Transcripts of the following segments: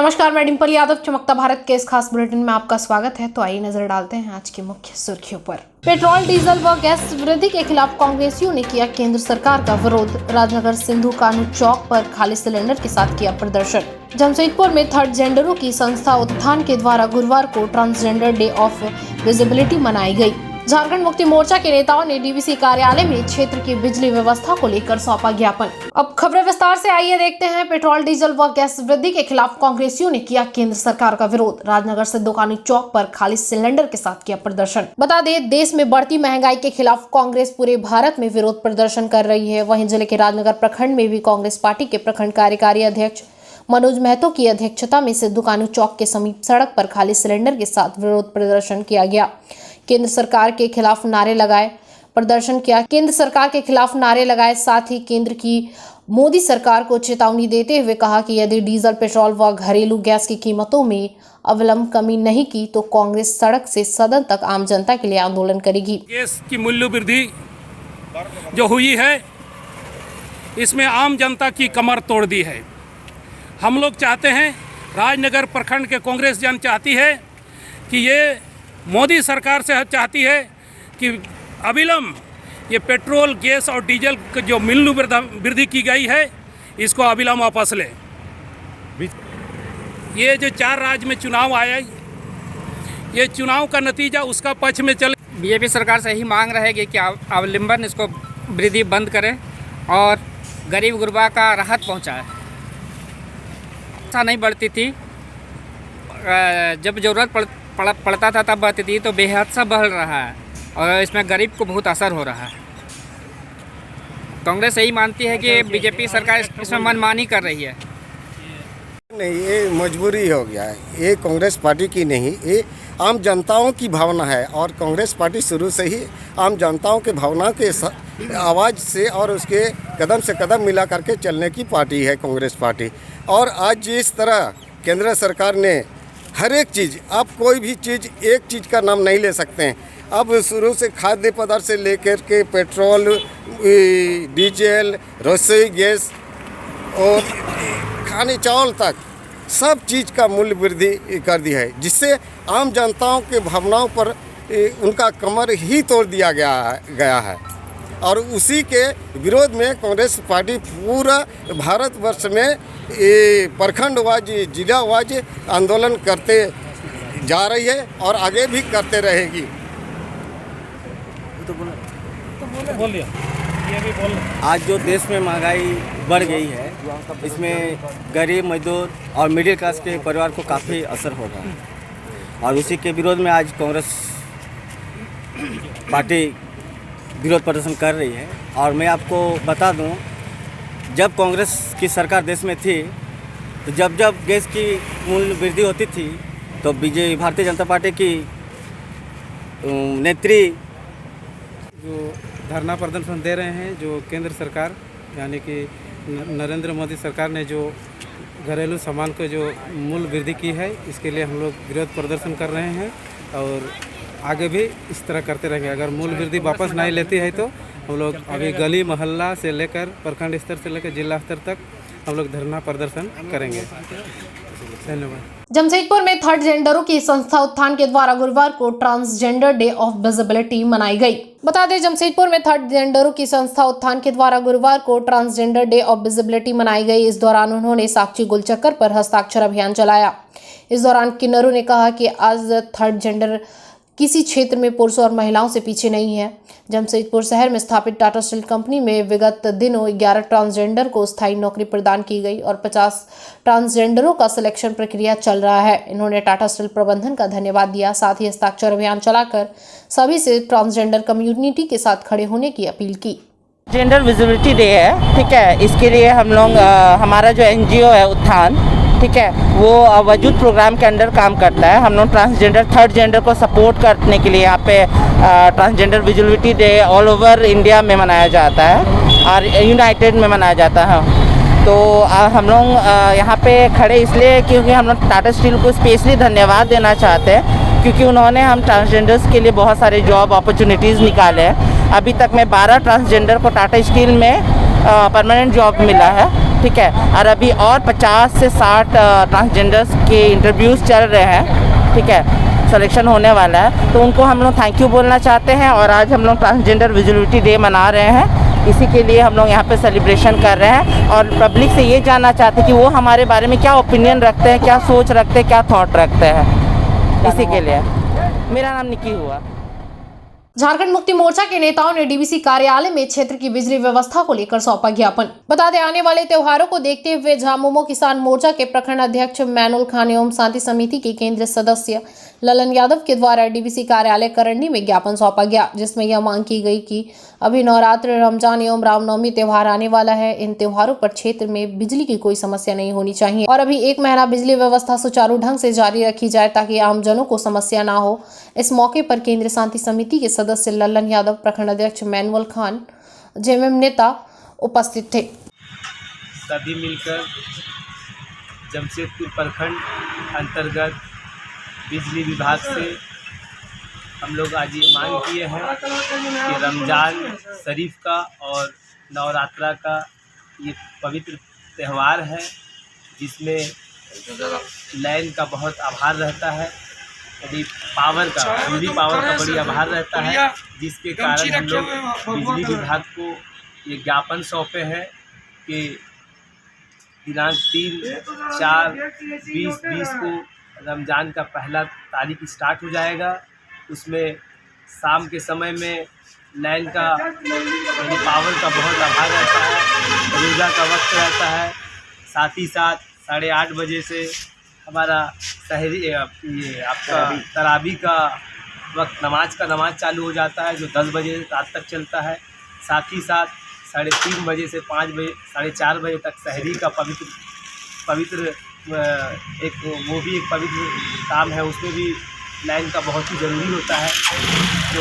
नमस्कार, मैं डिम्पल यादव चमकता भारत के इस खास बुलेटिन में आपका स्वागत है। तो आइए नजर डालते हैं आज की मुख्य सुर्खियों पर। पेट्रोल, डीजल व गैस वृद्धि के खिलाफ कांग्रेसियों ने किया केंद्र सरकार का विरोध। राजनगर सिंधु कानू चौक पर खाली सिलेंडर के साथ किया प्रदर्शन। जमशेदपुर में थर्ड जेंडरों की संस्था उत्थान के द्वारा गुरुवार को ट्रांसजेंडर डे ऑफ विजिबिलिटी मनाई गई। झारखंड मुक्ति मोर्चा के नेताओं ने डीवीसी कार्यालय में क्षेत्र की बिजली व्यवस्था को लेकर सौंपा ज्ञापन। अब खबरें विस्तार से, आइए देखते हैं। पेट्रोल, डीजल व गैस वृद्धि के खिलाफ कांग्रेसियों ने किया केंद्र सरकार का विरोध। राजनगर से दुकानी चौक पर खाली सिलेंडर के साथ किया प्रदर्शन। बता दें, देश में बढ़ती महंगाई के खिलाफ कांग्रेस पूरे भारत में विरोध प्रदर्शन कर रही है। वहीं जिले के राजनगर प्रखंड में भी कांग्रेस पार्टी के प्रखंड कार्यकारी अध्यक्ष मनोज महतो की अध्यक्षता में सिद्धू कानू चौक के समीप सड़क पर खाली सिलेंडर के साथ विरोध प्रदर्शन किया गया। केंद्र सरकार के खिलाफ नारे लगाए प्रदर्शन किया। केंद्र सरकार के खिलाफ नारे लगाए, साथ ही केंद्र की मोदी सरकार को चेतावनी देते हुए कहा कि यदि डीजल, पेट्रोल व घरेलू गैस की कीमतों में अविलंब कमी नहीं की तो कांग्रेस सड़क से सदन तक आम जनता के लिए आंदोलन करेगी। गैस की मूल्य वृद्धि जो हुई है, इसमें आम जनता की कमर तोड़ दी है। हम लोग चाहते हैं, राजनगर प्रखंड के कांग्रेस जन चाहती है कि ये मोदी सरकार से चाहती है कि अविलंब ये पेट्रोल, गैस और डीजल की जो मूल्य वृद्धि की गई है, इसको अविलंब वापस ले। ये जो 4 राज्य में चुनाव आया, ये चुनाव का नतीजा उसका पक्ष में चले। बीजेपी सरकार से ही मांग रहेगी कि अवलंबन इसको वृद्धि बंद करे और गरीब गुरबा का राहत पहुंचाए। ऐसा नहीं बढ़ती थी, जब ज़रूरत पड़ता था तब बढ़ती थी, तो बेहद सा बढ़ रहा है और इसमें गरीब को बहुत असर हो रहा है। कांग्रेस यही मानती है कि बीजेपी सरकार इसमें मनमानी कर रही है। नहीं, ये मजबूरी हो गया है। ये कांग्रेस पार्टी की नहीं, ये आम जनताओं की भावना है और कांग्रेस पार्टी शुरू से ही आम जनताओं के भावना के आवाज़ से और उसके कदम से कदम मिला करके चलने की पार्टी है कांग्रेस पार्टी। और आज जिस तरह केंद्र सरकार ने हर एक चीज़, आप कोई भी चीज़, एक चीज़ का नाम नहीं ले सकते हैं। अब शुरू से खाद्य पदार्थ से लेकर के पेट्रोल, डीजल, रसोई गैस और खाने चावल तक सब चीज़ का मूल्य वृद्धि कर दी है, जिससे आम जनताओं के भावनाओं पर उनका कमर ही तोड़ दिया गया है। और उसी के विरोध में कांग्रेस पार्टी पूरा भारतवर्ष में प्रखंड वाइज, जिला वाइज आंदोलन करते जा रही है और आगे भी करते रहेगी। आज जो देश में महंगाई बढ़ गई है, इसमें गरीब, मजदूर और मिडिल क्लास के परिवार को काफ़ी असर होगा और उसी के विरोध में आज कांग्रेस पार्टी विरोध प्रदर्शन कर रही है। और मैं आपको बता दूं, जब कांग्रेस की सरकार देश में थी, तो जब गैस की मूल्य वृद्धि होती थी तो भारतीय जनता पार्टी की नेत्री जो धरना प्रदर्शन दे रहे हैं, जो केंद्र सरकार यानी कि नरेंद्र मोदी सरकार ने जो घरेलू सामान को जो मूल्य वृद्धि की है, इसके लिए हम लोग विरोध प्रदर्शन कर रहे हैं और आगे भी इस तरह करते रहेंगे। अगर मूल्य वृद्धि वापस नहीं लेती है तो हम लोग अभी गली मोहल्ला से लेकर प्रखंड स्तर से लेकर जिला स्तर तक हम लोग धरना प्रदर्शन करेंगे। धन्यवाद। जमशेदपुर में थर्ड जेंडरों की संस्था उत्थान के द्वारा गुरुवार को ट्रांसजेंडर डे ऑफ विजिबिलिटी मनाई गई। बता दें, जमशेदपुर में थर्ड जेंडरों की संस्था उत्थान के द्वारा गुरुवार को ट्रांसजेंडर डे ऑफ विजिबिलिटी मनाई गई। इस दौरान उन्होंने साक्षी गुलचक्कर पर हस्ताक्षर अभियान चलाया। इस दौरान किन्नरों ने कहा कि आज थर्ड जेंडर किसी क्षेत्र में पुरुषों और महिलाओं से पीछे नहीं है। जमशेदपुर शहर में स्थापित टाटा स्टील कंपनी में विगत दिनों 11 ट्रांसजेंडर को स्थायी नौकरी प्रदान की गई और 50 ट्रांसजेंडरों का सिलेक्शन प्रक्रिया चल रहा है। इन्होंने टाटा स्टील प्रबंधन का धन्यवाद दिया। साथ ही हस्ताक्षर अभियान चलाकर सभी से ट्रांसजेंडर कम्युनिटी के साथ खड़े होने की अपील की। जेंडर विजिबिलिटी डे है, ठीक है। इसके लिए हम लोग हमारा जो NGO है उत्थान, ठीक है, वो वजूद प्रोग्राम के अंडर काम करता है। हम लोग ट्रांसजेंडर, थर्ड जेंडर को सपोर्ट करने के लिए यहाँ पे transgender visibility day all over India में मनाया जाता है और यूनाइटेड में मनाया जाता है। तो हम लोग यहाँ पे खड़े इसलिए क्योंकि हम लोग टाटा स्टील को स्पेशली धन्यवाद देना चाहते हैं, क्योंकि उन्होंने हम ट्रांसजेंडर्स के लिए बहुत सारे जॉब अपॉर्चुनिटीज़ निकाले हैं। अभी तक में 12 ट्रांसजेंडर को टाटा स्टील में परमानेंट जॉब मिला है। ठीक है। और अभी और 50 से 60 ट्रांसजेंडर्स के इंटरव्यूज़ चल रहे हैं, ठीक है, सिलेक्शन होने वाला है। तो उनको हम लोग थैंक यू बोलना चाहते हैं। और आज हम लोग ट्रांसजेंडर विजिबिलिटी डे मना रहे हैं, इसी के लिए हम लोग यहाँ पे सेलिब्रेशन कर रहे हैं और पब्लिक से ये जानना चाहते हैं कि वो हमारे बारे में क्या ओपिनियन रखते हैं, क्या सोच रखते हैं, क्या थॉट रखते हैं, इसी के लिए। मेरा नाम निकी हुआ। झारखंड मुक्ति मोर्चा के नेताओं ने डीवीसी कार्यालय में क्षेत्र की बिजली व्यवस्था को लेकर सौंपा ज्ञापन। बता दें, आने वाले त्योहारों को देखते हुए झामुमो किसान मोर्चा के प्रखंड अध्यक्ष मैनुल खान एवं शांति समिति के केंद्रीय सदस्य ललन यादव के द्वारा डीवीसी कार्यालय करंडी में ज्ञापन सौंपा गया, जिसमें यह मांग की गई कि अभी नवरात्र, रमजान एवं रामनवमी त्योहार आने वाला है। इन त्योहारों पर क्षेत्र में बिजली की कोई समस्या नहीं होनी चाहिए और अभी 1 महीना बिजली व्यवस्था सुचारू ढंग से जारी रखी जाए ताकि आमजनों को समस्या ना हो। इस मौके पर केंद्रीय शांति समिति के सदस्य ललन यादव, प्रखंड अध्यक्ष मैनुअल खान, जेएमएम नेता उपस्थित थे। सभी मिलकर जमशेदपुर प्रखंड अंतर्गत बिजली विभाग से हम लोग आज ये मांग किए हैं कि रमज़ान शरीफ का और नवरात्रा का ये पवित्र त्यौहार है, जिसमें लाइन का बहुत आभार रहता है, यदि पावर का, बिजली पावर का बड़ी आभार रहता है, जिसके कारण हम लोग बिजली विभाग को ये ज्ञापन सौंपे हैं कि दिनांक 3/4/2020 को रमज़ान का पहला तारीख स्टार्ट हो जाएगा। उसमें शाम के समय में लाइन का यानी पावर का बहुत आभार रहता है, रोज़ा का वक्त रहता है। साथ ही साथ 8:30 बजे से हमारा सहरी ये आपका तरावी का वक्त, नमाज चालू हो जाता है, जो 10 बजे रात तक चलता है। साथ ही साथ 3:30 बजे से 5 बजे 4:30 बजे तक सहरी का पवित्र एक वो भी एक पवित्र काम है, उसमें भी लाइन का बहुत ही ज़रूरी होता है। तो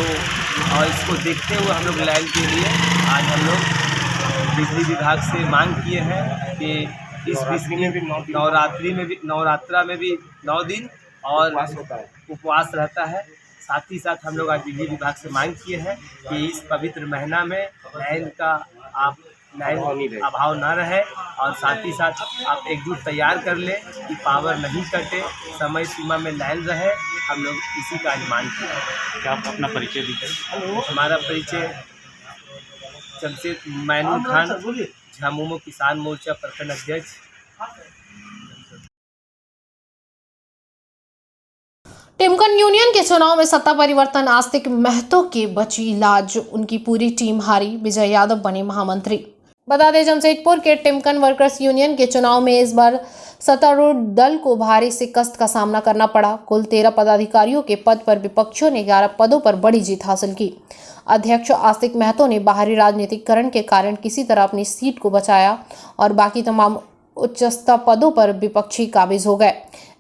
और इसको देखते हुए हम लोग लाइन के लिए आज हम लोग बिजली विभाग से मांग किए हैं कि इस बिजली नवरात्रा में भी 9 दिन और उपवास रहता है। साथ ही साथ हम लोग आज बिजली विभाग से मांग किए हैं कि इस पवित्र महीना में लाइन का अभाव ना रहे और साथ ही साथ आप एकजुट तैयार कर लें कि पावर नहीं कटे, समय सीमा में लाइन रहे। हम लोग इसी का आज मांग किए हैं। क्या आप अपना परिचय दीजिए? हमारा परिचय जमशेद मैनुल खान, झामुमो किसान मोर्चा प्रखंड अध्यक्ष। टिमकन यूनियन के चुनाव में सत्ता परिवर्तन, आस्तिक महतो की बची लाज, उनकी पूरी टीम हारी, विजय यादव बने महामंत्री। बता दें, जमशेदपुर के टिमकन वर्कर्स यूनियन के चुनाव में इस बार सत्तारूढ़ दल को भारी शिकस्त का सामना करना पड़ा। कुल 13 पदाधिकारियों के पद पर विपक्षियों ने 11 पदों पर बड़ी जीत हासिल की। अध्यक्ष आस्तिक महतो ने बाहरी राजनीतिकरण के कारण किसी तरह अपनी सीट को बचाया और बाकी तमाम उच्चस्थ पदों पर विपक्षी काबिज हो गए।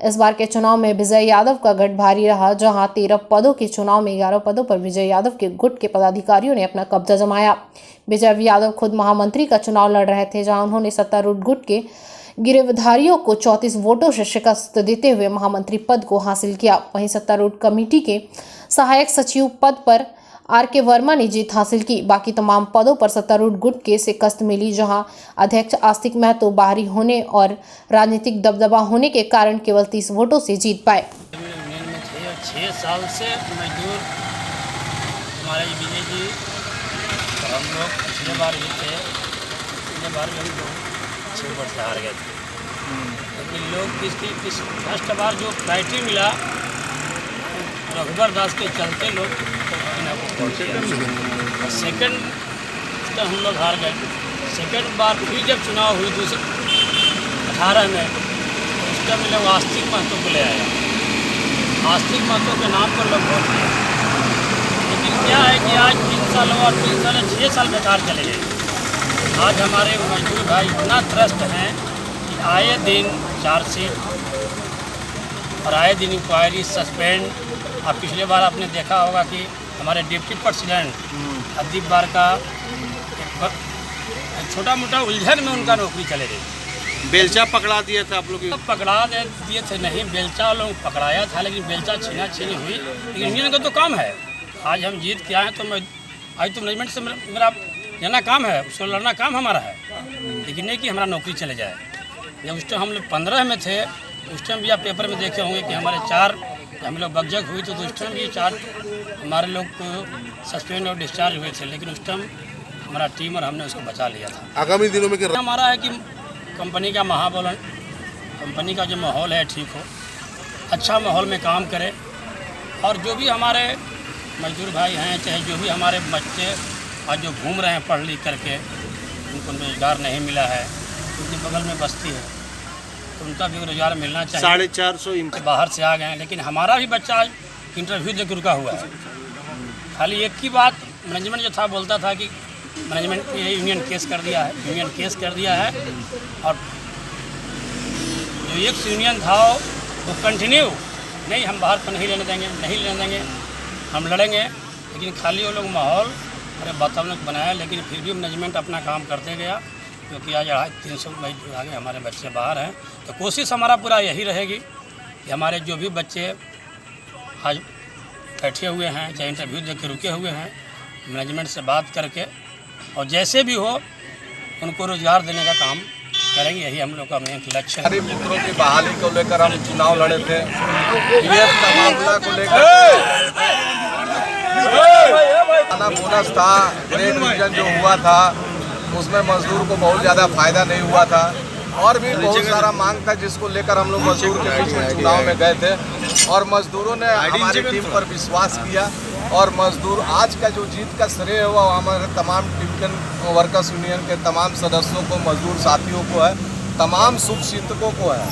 इस बार के चुनाव में विजय यादव का गढ़ भारी रहा, जहां 13 पदों के चुनाव में 11 पदों पर विजय यादव के गुट के पदाधिकारियों ने अपना कब्जा जमाया। विजय यादव खुद महामंत्री का चुनाव लड़ रहे थे, जहां उन्होंने सत्तारूढ़ गुट के गिरफ्तारियों को 34 वोटों से शिकस्त देते हुए महामंत्री पद को हासिल किया। वहीं सत्तारूढ़ कमेटी के सहायक सचिव पद पर आर.के. वर्मा ने जीत हासिल की। बाकी तमाम पदों पर सत्तारूढ़ गुट के शिकस्त मिली, जहां अध्यक्ष आस्तिक महतो बाहरी होने और राजनीतिक दबदबा होने के कारण केवल 30 वोटों से जीत पाए। 6 साल से मजदूर हमारे विजय जी, तो हम लोग पिछले बार भी थे, पिछले बार भी हम लोग 6 वोट से हार गए थे। लेकिन लोग फर्स्ट बार जो प्रायोरिटी मिला रघुबर दास के चलते लोग सेकंड तो हम लोग हार गए। सेकंड बार फिर जब चुनाव हुई 2018 में, उस टाइम लोग आस्तिक महतो को ले आया। आस्तिक महतो के नाम पर लोग वोट दिए, लेकिन क्या है कि आज 3 साल और 3 साल 6 साल बेकार चले गए। आज हमारे मजदूर भाई इतना त्रस्त हैं कि आए दिन चार्जशीट और आए दिन इंक्वायरी, सस्पेंड। अब पिछले बार आपने देखा होगा कि हमारे डिप्टी प्रेसिडेंट अदीप बार का एक छोटा मोटा उलझन में उनका नौकरी चले गई। बेलचा पकड़ा दिया था आप लोग? पकड़ा दिए थे नहीं, बेलचा लोग पकड़ाया था, लेकिन बेलचा छीना हुई। लेकिन यूनियन का तो काम है, आज हम जीत के आए तो मैं आज तो मैनेजमेंट से मेरा लेना काम है, उसको लड़ना काम हमारा है। लेकिन नहीं कि हमारा नौकरी चले जाए। जब उस टाइम हम लोग 15 में थे, उस टाइम भी आप पेपर में देखे होंगे कि हमारे 4 हम लोग बगजग हुई तो उस टाइम भी 4 हमारे लोग को सस्पेंड और डिस्चार्ज हुए थे, लेकिन उस टाइम हमारा टीम और हमने उसको बचा लिया था। आगामी दिनों में हमारा है कि कंपनी का महाबोलन, कंपनी का जो माहौल है ठीक हो, अच्छा माहौल में काम करे, और जो भी हमारे मजदूर भाई हैं, चाहे जो भी हमारे बच्चे आज जो घूम रहे हैं पढ़ लिख करके, उनको रोज़गार नहीं मिला है, उनके बगल में बस्ती है तो उनका भी रोज़गार मिलना चाहिए। 450 बाहर से आ गए हैं, लेकिन हमारा भी बच्चा इंटरव्यू देकर रुका हुआ है। खाली एक ही बात मैनेजमेंट जो था बोलता था कि मैनेजमेंट ये यूनियन केस कर दिया है, यूनियन केस कर दिया है, और जो एक यूनियन था वो कंटिन्यू नहीं, हम बाहर पर नहीं लेने देंगे, नहीं लेने देंगे, हम लड़ेंगे। लेकिन खाली वो लोग माहौल अरे वातावरण बनाया, लेकिन फिर भी मैनेजमेंट अपना काम करते गया, क्योंकि आज 300 मजदूर आगे हमारे बच्चे बाहर हैं। तो कोशिश हमारा पूरा यही रहेगी कि हमारे जो भी बच्चे आज बैठे हुए हैं, चाहे इंटरव्यू दे के रुके हुए हैं, मैनेजमेंट से बात करके और जैसे भी हो उनको रोज़गार देने का काम करेंगे। यही हम लोग का मेन लक्ष्य है। गरीब पुत्रों की बहाली को लेकर हम चुनाव लड़े थे। पीएफ का मामला को लेकर बोनस था, ग्रेड डिवीजन जो हुआ था उसमें मजदूर को बहुत ज़्यादा फायदा नहीं हुआ था, और भी बहुत सारा मांग था जिसको लेकर हम लोग मजदूर के बीच में चुनाव में गए थे, और मजदूरों ने हमारी टीम पर विश्वास किया, और मजदूर आज का जो जीत का श्रेय है वो हमारे तमाम टिमकन वर्कर्स यूनियन के तमाम सदस्यों को, मजदूर साथियों को है, तमाम शुभचिंतकों को है।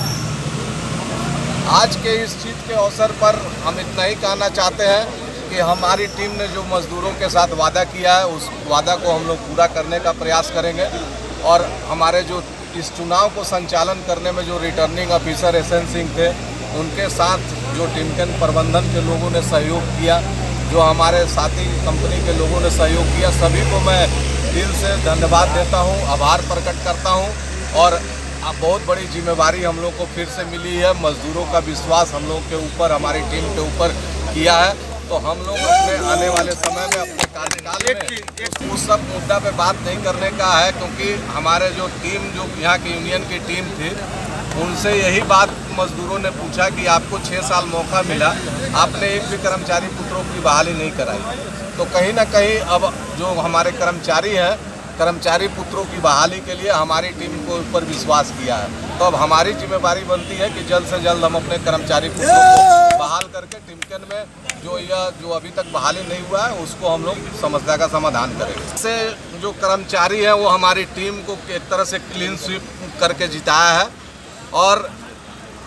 आज के इस जीत के अवसर पर हम इतना ही कहना चाहते हैं कि हमारी टीम ने जो मजदूरों के साथ वादा किया है उस वादा को हम लोग पूरा करने का प्रयास करेंगे, और हमारे जो इस चुनाव को संचालन करने में जो रिटर्निंग ऑफिसर एसएन सिंह थे, उनके साथ जो टिमकन प्रबंधन के लोगों ने सहयोग किया, जो हमारे साथी कंपनी के लोगों ने सहयोग किया, सभी को मैं दिल से धन्यवाद देता हूं, आभार प्रकट करता हूं। और अब बहुत बड़ी जिम्मेवारी हम लोग को फिर से मिली है, मजदूरों का विश्वास हम लोग के ऊपर, हमारी टीम के ऊपर किया है, तो हम लोग अपने आने वाले समय में अपने कार्यकाल में उस सब मुद्दा पे बात नहीं करने का है, क्योंकि हमारे जो टीम, जो यहाँ की यूनियन की टीम थी, उनसे यही बात मजदूरों ने पूछा कि आपको 6 साल मौका मिला, आपने एक भी कर्मचारी पुत्रों की बहाली नहीं कराई। तो कहीं ना कहीं अब जो हमारे कर्मचारी हैं, कर्मचारी पुत्रों की बहाली के लिए हमारी टीम को ऊपर विश्वास किया है, तो अब हमारी जिम्मेवारी बनती है कि जल्द से जल्द हम अपने कर्मचारी पुत्रों को बहाल करके टिमकन में जो अभी तक बहाली नहीं हुआ है उसको हम लोग समस्या का समाधान करेंगे। इससे जो कर्मचारी हैं वो हमारी टीम को एक तरह से क्लीन स्वीप करके जिताया है, और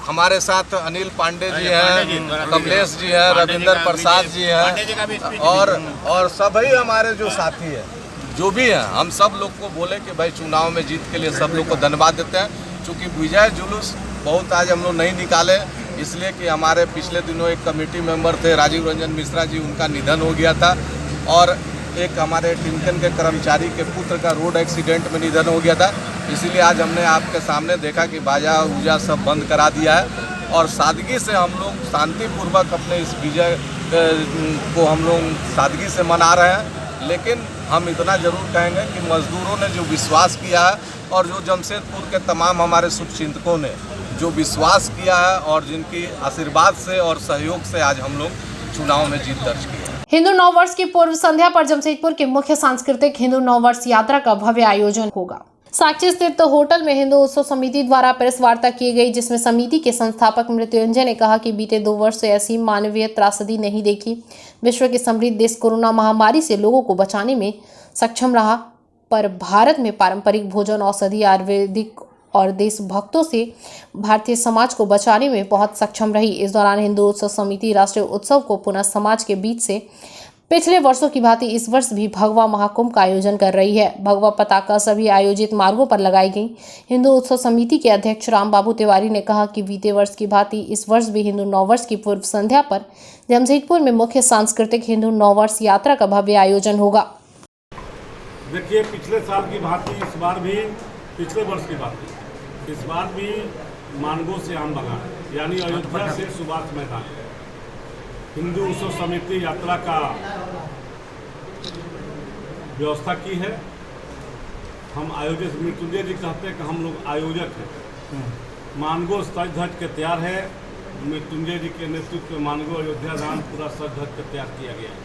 हमारे साथ अनिल पांडे जी हैं, कमलेश जी हैं, रविंदर प्रसाद जी हैं, और सभी हमारे जो साथी हैं, जो भी हैं, हम सब लोग को बोले कि भाई चुनाव में जीत के लिए सब लोग को धन्यवाद देते हैं। चूँकि विजय जुलूस बहुत आज हम लोग नहीं निकाले, इसलिए कि हमारे पिछले दिनों एक कमेटी मेंबर थे राजीव रंजन मिश्रा जी, उनका निधन हो गया था, और एक हमारे टिमकन के कर्मचारी के पुत्र का रोड एक्सीडेंट में निधन हो गया था। इसीलिए आज हमने आपके सामने देखा कि बाजा ऊजा सब बंद करा दिया है, और सादगी से हम लोग शांतिपूर्वक अपने इस विजय को हम लोग सादगी से मना रहे हैं। लेकिन हम इतना ज़रूर कहेंगे कि मजदूरों ने जो विश्वास किया है, और जो जमशेदपुर के तमाम हमारे शुभचिंतकों ने जो विश्वास किया है, और जिनकी आशीर्वाद से और सहयोग से आज हम लोग चुनाव में जीत दर्ज की है। हिंदू नववर्ष की पूर्व संध्या पर जमशेदपुर के मुख्य सांस्कृतिक हिंदू नववर्ष यात्रा का भव्य आयोजन होगा। साक्षी स्थित होटल में हिंदू उत्सव समिति द्वारा प्रेस वार्ता की गई, जिसमें समिति के संस्थापक मृत्युंजय ने कहा कि बीते 2 वर्ष से ऐसी मानवीय त्रासदी नहीं देखी। विश्व के समृद्ध देश कोरोना महामारी से लोगों को बचाने में सक्षम रहा, पर भारत में पारंपरिक भोजन, औषधि, आयुर्वेदिक और देशभक्तों से भारतीय समाज को बचाने में बहुत सक्षम रही। इस दौरान हिंदू उत्सव समिति राष्ट्रीय उत्सव को पुनः समाज के बीच से पिछले वर्षों की भांति इस वर्ष भी भगवा महाकुंभ का आयोजन कर रही है। भगवा पताका सभी आयोजित मार्गों पर लगाई गई। हिंदू उत्सव समिति के अध्यक्ष राम बाबू तिवारी ने कहा कि बीते वर्ष की भांति इस वर्ष भी हिंदू नववर्ष की पूर्व संध्या पर जमशेदपुर में मुख्य सांस्कृतिक हिंदू नववर्ष यात्रा का भव्य आयोजन होगा। देखिए, पिछले साल की भांति इस बार भी, पिछले वर्ष की भांति इस बार भी मानगो से आम बागान यानी अयोध्या से सुभाष मैदान हिंदू उत्सव समिति यात्रा का व्यवस्था की है, हम आयोजक मृत्युंजय जी कहते हैं कि हम लोग आयोजक हैं। मानगो सज धज के तैयार है। मृत्युंजय जी के नेतृत्व में मानगो अयोध्या राम पूरा सज धज के तैयार किया गया है।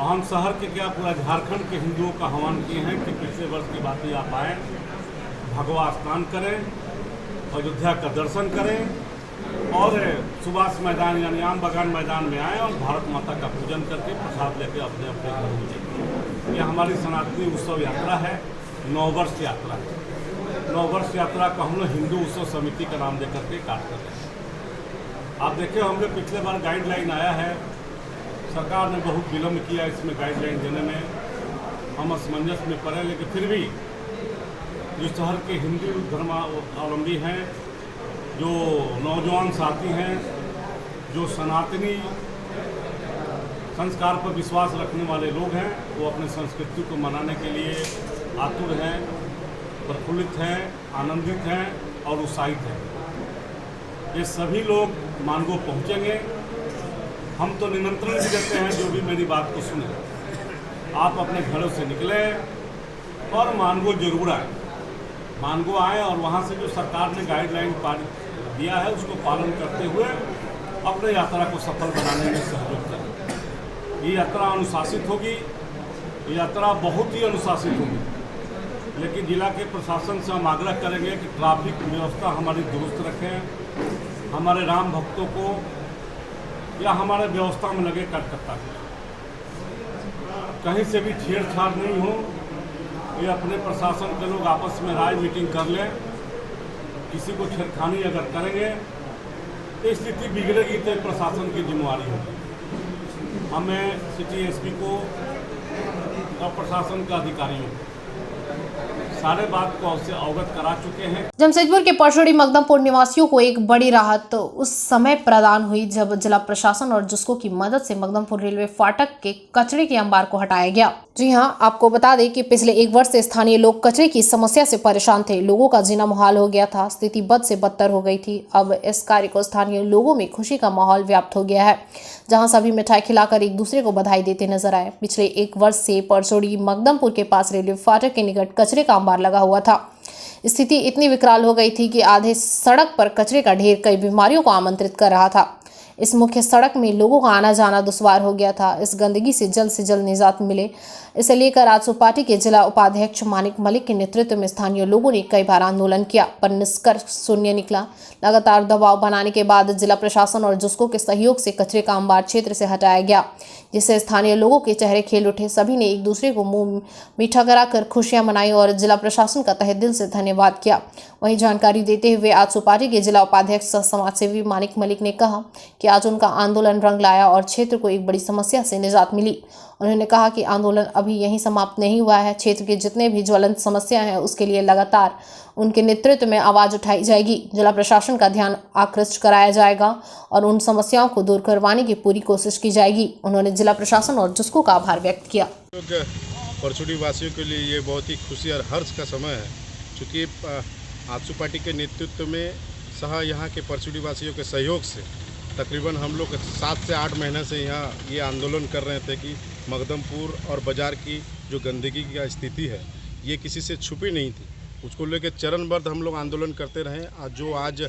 हम शहर के क्या पूरा झारखंड के हिंदुओं का आह्वान किए हैं कि पिछले वर्ष की बातें आप आएँ, भगवा स्नान करें, अयोध्या का दर्शन करें और सुभाष मैदान यानी आम बागान मैदान में आएँ और भारत माता का पूजन करके प्रसाद लेकर अपने अपने घर में जाएं। यह हमारी सनातनी उत्सव यात्रा है, 9 वर्ष यात्रा है। 9 वर्ष यात्रा को हम लोग हिंदू उत्सव समिति का नाम देकर के काट कर रहे हैं। आप देखें हमने पिछले बार गाइडलाइन आया है, सरकार ने बहुत विलम्ब किया इसमें गाइडलाइन देने में, हम असमंजस में पड़े, लेकिन फिर भी जो शहर के हिंदू धर्मावलंबी हैं, जो नौजवान साथी हैं, जो सनातनी संस्कार पर विश्वास रखने वाले लोग हैं, वो अपने संस्कृति को मनाने के लिए आतुर हैं, प्रफुल्लित हैं, आनंदित हैं और उत्साहित हैं। ये सभी लोग मानगो पहुँचेंगे। हम तो निमंत्रण भी देते हैं, जो भी मेरी बात को सुने, आप अपने घरों से निकलें और मानगो जरूर आए। मानगो आए और वहाँ से जो सरकार ने गाइडलाइन दिया है उसको पालन करते हुए अपने यात्रा को सफल बनाने में सहयोग करें। ये यात्रा अनुशासित होगी, ये यात्रा बहुत ही अनुशासित होगी, लेकिन जिला के प्रशासन से हम आग्रह करेंगे कि ट्रैफिक व्यवस्था हमारी दुरुस्त रखें, हमारे राम भक्तों को या हमारे व्यवस्था में लगे कार्यकर्ता कहीं से भी छेड़छाड़ नहीं हो। ये अपने प्रशासन के लोग आपस में राय मीटिंग कर लें। किसी को छेड़खानी अगर करेंगे तो स्थिति बिगड़ेगी तो प्रशासन की जिम्मेवारी होगी। हमें सिटी एसपी को और प्रशासन के अधिकारियों को सारे बात को उससे अवगत करा चुके हैं। जमशेदपुर के परसोड़ी मकदमपुर निवासियों को एक बड़ी राहत उस समय प्रदान हुई जब जिला प्रशासन और जुस्को की मदद से मकदमपुर रेलवे फाटक के कचरे के अंबार को हटाया गया। जी हां, आपको बता दें कि पिछले 1 वर्ष से स्थानीय लोग कचरे की समस्या से परेशान थे। लोगों का जीना मुहाल हो गया था, स्थिति बद से बदतर हो गई थी। अब इस कार्य को स्थानीय लोगों में खुशी का माहौल व्याप्त हो गया है, जहां सभी मिठाई खिलाकर एक दूसरे को बधाई देते नजर आए। पिछले 1 वर्ष से परसोड़ी मकदमपुर के पास रेलवे फाटक के निकट कचरे का अंबार लगा हुआ था। स्थिति इतनी विकराल हो गई थी कि आधे सड़क पर कचरे का ढेर कई बीमारियों को आमंत्रित कर रहा था। इस मुख्य सड़क में लोगों का आना जाना दुश्वार हो गया था। इस गंदगी से जल्द निजात मिले, इसे लेकर आजसू पार्टी के जिला उपाध्यक्ष मानिक मलिक के नेतृत्व में स्थानीय लोगों ने कई बार आंदोलन किया, पर निष्कर्ष शून्य निकला। लगातार दबाव बनाने के बाद जिला प्रशासन और जुस्को के सहयोग से कचरे का अंबार क्षेत्र से हटाया गया, जिससे स्थानीय लोगों के चेहरे खिल उठे। सभी ने एक दूसरे को मुंह मीठा कराकर खुशियां मनाई और जिला प्रशासन का तहे दिल से धन्यवाद किया। वहीं जानकारी देते हुए आजसू पार्टी के जिला उपाध्यक्ष समाजसेवी मानिक मलिक ने कहा कि आज उनका आंदोलन रंग लाया और क्षेत्र को एक बड़ी समस्या से निजात मिली। उन्होंने कहा कि आंदोलन अभी यहीं समाप्त नहीं हुआ है। क्षेत्र के जितने भी ज्वलंत समस्या हैं उसके लिए लगातार उनके नेतृत्व में आवाज उठाई जाएगी। जिला प्रशासन का ध्यान आकृष्ट कराया जाएगा और उन समस्याओं को दूर करवाने की पूरी कोशिश की जाएगी। उन्होंने जिला प्रशासन और जुस्को का आभार व्यक्त किया। परसोड़ी वासियों के लिए ये बहुत ही खुशी और हर्ष का समय है, क्योंकि आजसू पार्टी के नेतृत्व में सह यहाँ के परसोड़ी वासियों के सहयोग से तकरीबन हम लोग 7 से 8 महीने से यहाँ ये आंदोलन कर रहे थे कि मकदमपुर और बाज़ार की जो गंदगी की स्थिति है ये किसी से छुपी नहीं थी। उसको लेकर चरणबद्ध हम लोग आंदोलन करते रहे। जो आज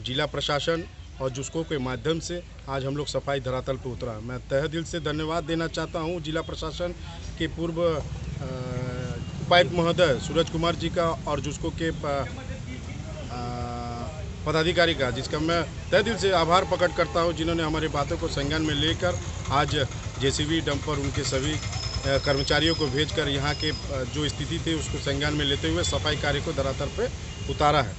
जिला प्रशासन और जुस्को के माध्यम से आज हम लोग सफाई धरातल पर उतरा। मैं तहे दिल से धन्यवाद देना चाहता हूँ जिला प्रशासन के पूर्व उपायुक्त महोदय सूरज कुमार जी का और जुस्को के पदाधिकारी का, जिसका मैं तहे दिल से आभार प्रकट करता हूं, जिन्होंने हमारी बातों को संज्ञान में लेकर आज जेसीबी डंपर उनके सभी कर्मचारियों को भेजकर यहाँ के जो स्थिति थी उसको संज्ञान में लेते हुए सफाई कार्य को धरातल पे उतारा है।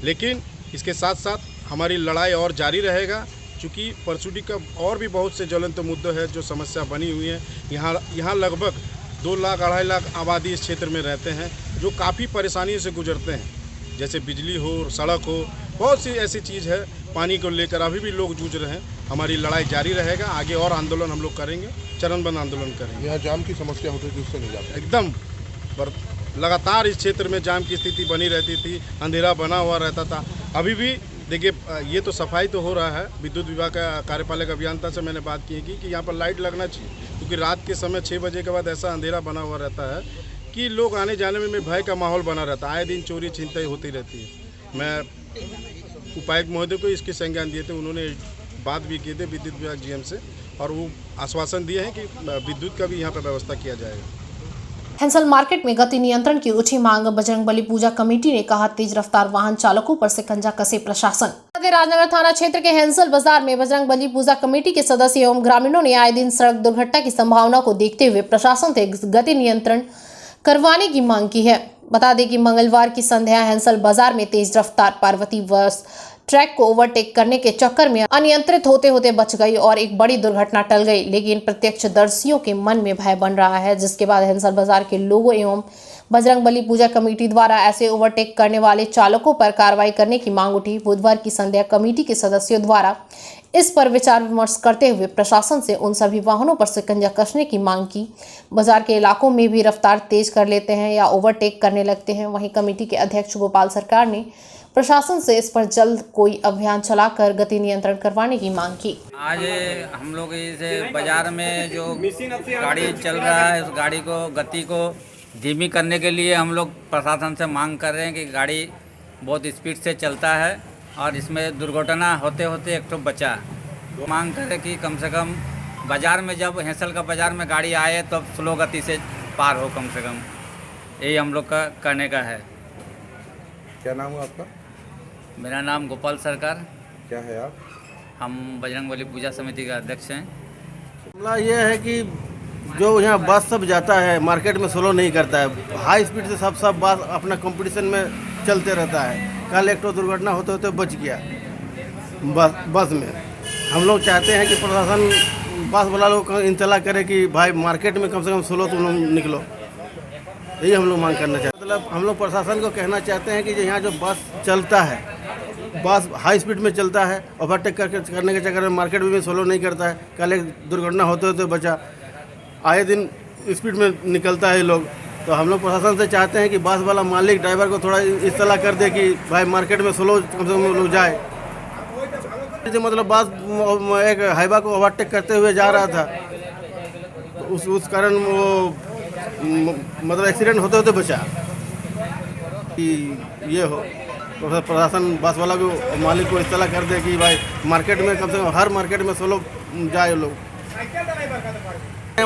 लेकिन इसके साथ साथ हमारी लड़ाई और जारी रहेगा, क्योंकि परसोड़ी का और भी बहुत से ज्वलंत मुद्दे हैं जो समस्या बनी हुई है। यहाँ लगभग 2 लाख 2.5 लाख आबादी इस क्षेत्र में रहते हैं, जो काफ़ी परेशानियों से गुजरते हैं, जैसे बिजली हो, सड़क हो, बहुत सी ऐसी चीज़ है। पानी को लेकर अभी भी लोग जूझ रहे हैं। हमारी लड़ाई जारी रहेगा, आगे और आंदोलन हम लोग करेंगे, चरणबद्ध आंदोलन करेंगे। यहाँ जाम की समस्या होती थी, उससे नहीं जाते एकदम लगातार इस क्षेत्र में जाम की स्थिति बनी रहती थी, अंधेरा बना हुआ रहता था। अभी भी देखिए, ये तो सफाई तो हो रहा है। विद्युत विभाग का कार्यपालक अभियंता से मैंने बात की कि यहाँ पर लाइट लगना चाहिए, क्योंकि रात के समय 6 बजे के बाद ऐसा अंधेरा बना हुआ रहता है कि लोग आने जाने में भय का माहौल बना रहता है, आए दिन चोरी छिनताई होती रहती है। मैं उपायुक्त महोदय को इसके संज्ञान दिए थे, उन्होंने बात भी की थी विद्युत विभाग जीएम से, और वो आश्वासन दिए हैं कि विद्युत का भी यहाँ पर व्यवस्था किया जाएगा। हैंसल मार्केट में गति नियंत्रण की उठी मांग, बजरंगबली पूजा कमेटी ने कहा तेज रफ्तार वाहन चालकों पर शिकंजा कसे प्रशासन। राजनगर थाना क्षेत्र के हैंसल बाजार में बजरंगबली पूजा कमेटी के सदस्य एवं ग्रामीणों ने आए दिन सड़क दुर्घटना की संभावना को देखते हुए प्रशासन से गति नियंत्रण करवाने की मांग की है। बता दें कि मंगलवार की संध्या हैंसल बाजार में तेज रफ्तार पार्वती बस ट्रैक को ओवरटेक करने के चक्कर में अनियंत्रित होते होते बच गई और एक बड़ी दुर्घटना टल गई। लेकिन प्रत्यक्षदर्शियों के मन में भय बन रहा है, जिसके बाद हैंसल बाजार के लोगों एवं बजरंगबली पूजा कमेटी द्वारा ऐसे ओवरटेक करने वाले चालकों पर कार्रवाई करने की मांग उठी। बुधवार की संध्या कमेटी के सदस्यों द्वारा इस पर विचार विमर्श करते हुए प्रशासन से उन सभी वाहनों पर शिकंजा कसने की मांग की। बाजार के इलाकों में भी रफ्तार तेज कर लेते हैं या ओवरटेक करने लगते हैं। वहीं कमेटी के अध्यक्ष गोपाल सरकार ने प्रशासन से इस पर जल्द कोई अभियान चलाकर गति नियंत्रण करवाने की मांग की। आज हम लोग इस बाजार में जो गाड़ी चल रहा है, उस गाड़ी को गति को धीमी करने के लिए हम लोग प्रशासन से मांग कर रहे हैं कि गाड़ी बहुत स्पीड से चलता है और इसमें दुर्घटना होते होते एक तो बचा। मांग करें कि कम से कम बाज़ार में जब हैंसल का बाज़ार में गाड़ी आए तो स्लो गति से पार हो, कम से कम यही हम लोग का करने का है। क्या नाम है आपका? मेरा नाम गोपाल सरकार। क्या है आप? हम बजरंगबली पूजा समिति का अध्यक्ष हैं। मामला ये है कि जो यहाँ बस सब जाता है मार्केट में स्लो नहीं करता है, हाई स्पीड से सब बस अपना कंपटीशन में चलते रहता है। कल एक तो दुर्घटना होते होते बच गया बस में। हम लोग चाहते हैं कि प्रशासन बस वाला लोग इंतला करे कि भाई मार्केट में कम से कम स्लो तुम लोग निकलो। यही हम लोग मांग करना चाहते हैं। मतलब हम लोग प्रशासन को कहना चाहते हैं कि यहाँ जो बस चलता है, बस हाई स्पीड में चलता है, ओवरटेक करने के चक्कर में मार्केट में स्लो नहीं करता है। कल एक दुर्घटना होते होते बचा, आए दिन स्पीड में निकलता है लोग। तो हम लोग प्रशासन से चाहते हैं कि बस वाला मालिक ड्राइवर को थोड़ा इत्तला कर दे कि भाई मार्केट में स्लो कम से कम लोग जाए। मतलब बस एक हाईवा को ओवरटेक करते हुए जा रहा था, तो उस कारण वो मतलब एक्सीडेंट होते होते बचा। कि ये हो तो प्रशासन बस वाला को मालिक को इत्तला कर दे कि भाई मार्केट में कम से कम हर मार्केट में स्लो जाए लोग।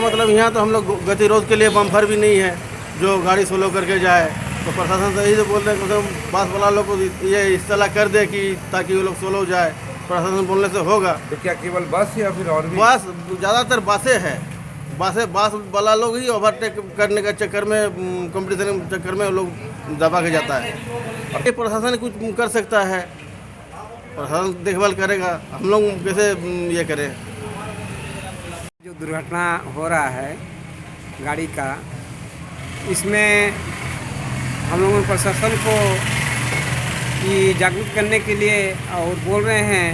मतलब यहाँ तो हम लोग गतिरोध के लिए बम्फर भी नहीं है जो गाड़ी स्लो करके जाए। तो प्रशासन से यही तो बोल रहे हैं कि बस वाला लोग को ये इत्तला कर दे कि ताकि वो लोग स्लो जाए। प्रशासन बोलने से होगा। तो क्या केवल बस या फिर और भी? बस, ज़्यादातर बसें हैं। बस वाला लोग ही ओवरटेक करने के चक्कर में, कंपटीशन के चक्कर में लोग दबा के जाता है। ये प्रशासन कुछ कर सकता है, प्रशासन देखभाल करेगा, हम लोग कैसे ये करें। जो दुर्घटना हो रहा है गाड़ी का, इसमें हम लोगों प्रशासन को जागरूक करने के लिए और बोल रहे हैं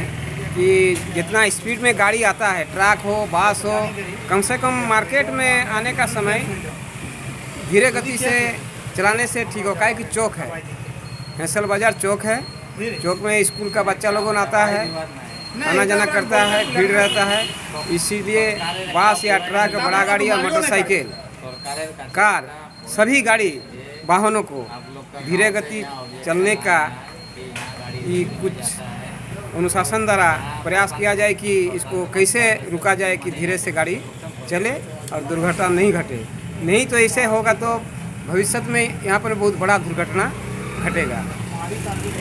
कि जितना स्पीड में गाड़ी आता है, ट्रक हो बस हो, कम से कम मार्केट में आने का समय धीरे गति से चलाने से ठीक होगा। कि चौक है, हैंसल बाजार चौक है, चौक में स्कूल का बच्चा लोगों आता है, आना जाना करता है, भीड़ रहता है। इसीलिए बस या ट्रक, बड़ा गाड़ी और मोटरसाइकिल, कार, सभी गाड़ी वाहनों को धीरे गति चलने का ये कुछ अनुशासन द्वारा प्रयास किया जाए कि इसको कैसे रुका जाए कि धीरे से गाड़ी चले और दुर्घटना नहीं घटे। नहीं तो ऐसे होगा तो भविष्य में यहाँ पर बहुत बड़ा दुर्घटना घटेगा।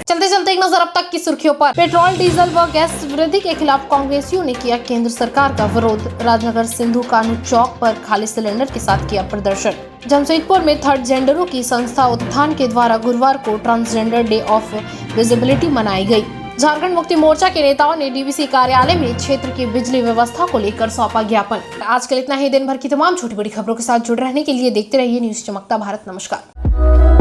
चलते चलते एक नजर अब तक की सुर्खियों पर। पेट्रोल, डीजल व गैस वृद्धि के खिलाफ कांग्रेसियों ने किया केंद्र सरकार का विरोध। राजनगर सिंधु कानू चौक पर खाली सिलेंडर के साथ किया प्रदर्शन। जमशेदपुर में थर्ड जेंडरों की संस्था उत्थान के द्वारा गुरुवार को ट्रांसजेंडर डे ऑफ विजिबिलिटी मनाई गई। झारखंड मुक्ति मोर्चा के नेताओं ने डीवीसी कार्यालय में क्षेत्र की बिजली व्यवस्था को लेकर सौंपा ज्ञापन। आजकल इतना ही। दिन भर की तमाम छोटी बड़ी खबरों के साथ जुड़े रहने के लिए देखते रहिए न्यूज चमकता भारत। नमस्कार।